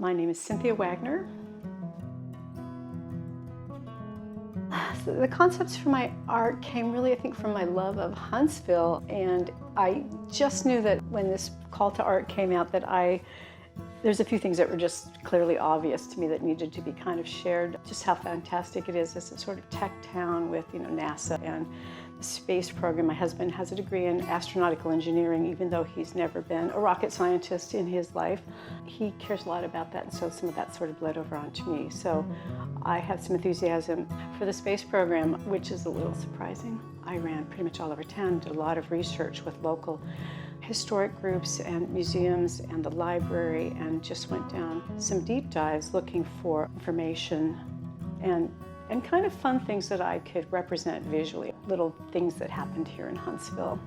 My name is Cynthia Wagner. So the concepts for my art came really, I think, from my love of Huntsville, and I just knew that when this call to art came out that there's a few things that were just clearly obvious to me that needed to be kind of shared. Just how fantastic it is as a sort of tech town with, NASA and the space program. My husband has a degree in astronautical engineering, even though he's never been a rocket scientist in his life. He cares a lot about that, and so some of that sort of bled over onto me. So I have some enthusiasm for the space program, which is a little surprising. I ran pretty much all over town, did a lot of research with local historic groups and museums and the library, and just went down some deep dives looking for information and kind of fun things that I could represent visually, little things that happened here in Huntsville.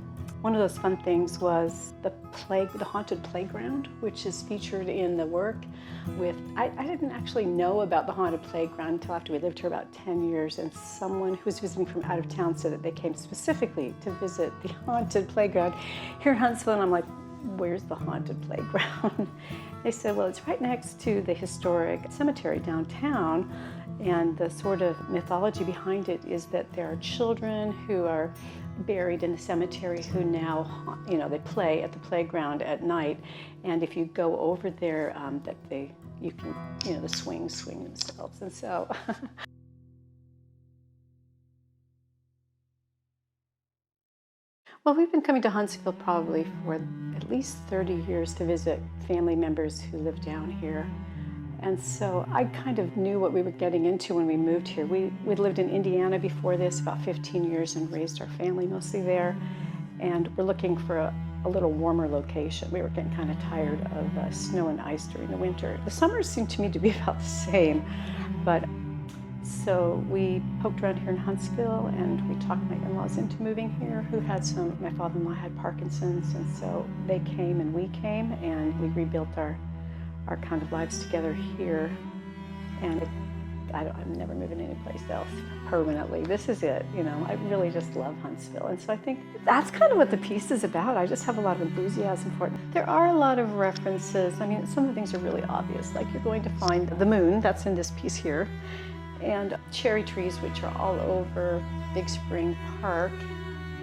One of those fun things was the haunted playground, which is featured in the work. I didn't actually know about the haunted playground until after we lived here about 10 years, and someone who was visiting from out of town said that they came specifically to visit the haunted playground here in Huntsville, and I'm like, where's the haunted playground? They said, well, it's right next to the historic cemetery downtown, and the sort of mythology behind it is that there are children who are buried in the cemetery who now, they play at the playground at night, and if you go over there, you can, the swings swing themselves, and so. Well, we've been coming to Huntsville probably for at least 30 years to visit family members who live down here. And so I kind of knew what we were getting into when we moved here. We'd lived in Indiana before this, about 15 years, and raised our family mostly there. And we're looking for a little warmer location. We were getting kind of tired of snow and ice during the winter. The summers seemed to me to be about the same, but so we poked around here in Huntsville, and we talked my in-laws into moving here, my father-in-law had Parkinson's, and so they came and we came, and we rebuilt our kind of lives together here. And I'm never moving anyplace else permanently. This is it, I really just love Huntsville. And so I think that's kind of what the piece is about. I just have a lot of enthusiasm for it. There are a lot of references. I mean, some of the things are really obvious, like you're going to find the moon, that's in this piece here, and cherry trees, which are all over Big Spring Park.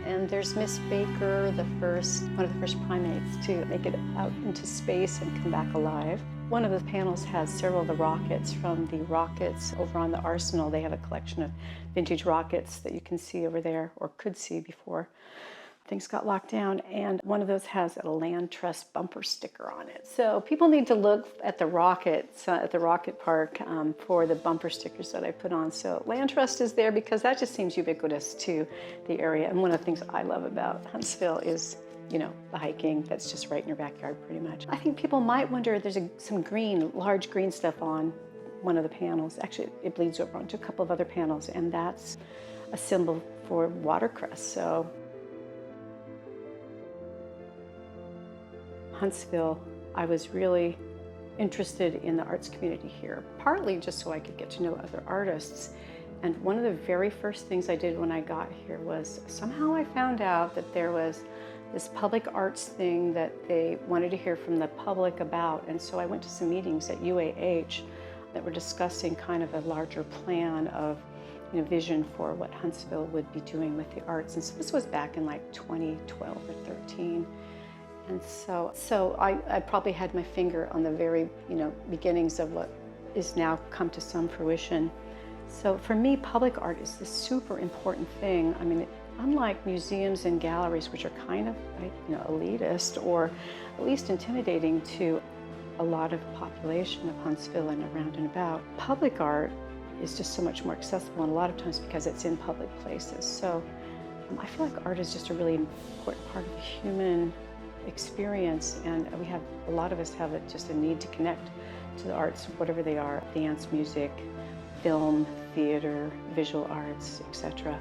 And there's Miss Baker, one of the first primates to make it out into space and come back alive. One of the panels has several of the rockets from the rockets over on the Arsenal. They have a collection of vintage rockets that you can see over there, or could see before things got locked down, and one of those has a land trust bumper sticker on it. So people need to look at the rockets at the rocket park for the bumper stickers that I put on. So land trust is there because that just seems ubiquitous to the area. And one of the things I love about Huntsville is, the hiking. That's just right in your backyard pretty much. I think people might wonder, there's some large green stuff on one of the panels. Actually, it bleeds over onto a couple of other panels, and that's a symbol for watercress. So Huntsville, I was really interested in the arts community here, partly just so I could get to know other artists. And one of the very first things I did when I got here was somehow I found out that there was this public arts thing that they wanted to hear from the public about. And so I went to some meetings at UAH that were discussing kind of a larger plan of vision for what Huntsville would be doing with the arts. And so this was back in like 2012 or 13. And so I probably had my finger on the very, beginnings of what is now come to some fruition. So for me, public art is this super important thing. I mean, unlike museums and galleries, which are kind of, elitist or at least intimidating to a lot of population of Huntsville and around and about, public art is just so much more accessible, and a lot of times because it's in public places. So I feel like art is just a really important part of the human experience, and a lot of us have just a need to connect to the arts, whatever they are: dance, music, film, theater, visual arts, etc.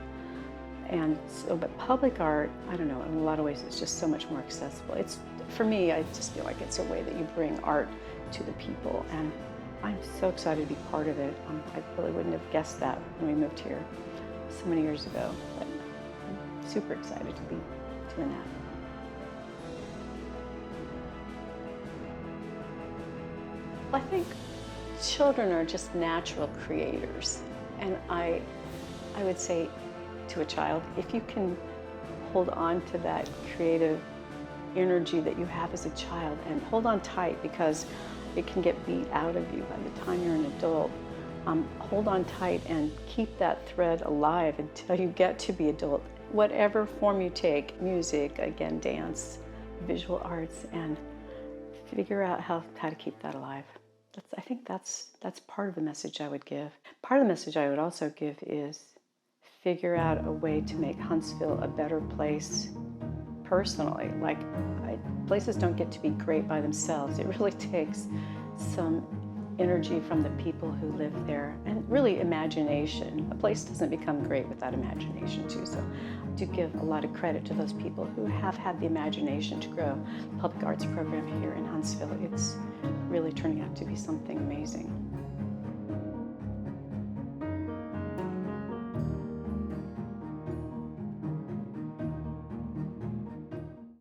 And so, but public art, I don't know, in a lot of ways it's just so much more accessible. For me, I just feel like it's a way that you bring art to the people, and I'm so excited to be part of it. I really wouldn't have guessed that when we moved here so many years ago, but I'm super excited to be doing that. I think children are just natural creators. And I would say to a child, if you can hold on to that creative energy that you have as a child and hold on tight, because it can get beat out of you by the time you're an adult. Hold on tight and keep that thread alive until you get to be adult. Whatever form you take, music, again, dance, visual arts, and figure out how to keep that alive. I think that's part of the message I would give. Part of the message I would also give is figure out a way to make Huntsville a better place personally. Like, places don't get to be great by themselves. It really takes some energy from the people who live there, and really imagination. A place doesn't become great without imagination too. So I do give a lot of credit to those people who have had the imagination to grow the public arts program here in Huntsville. It's really turning out to be something amazing.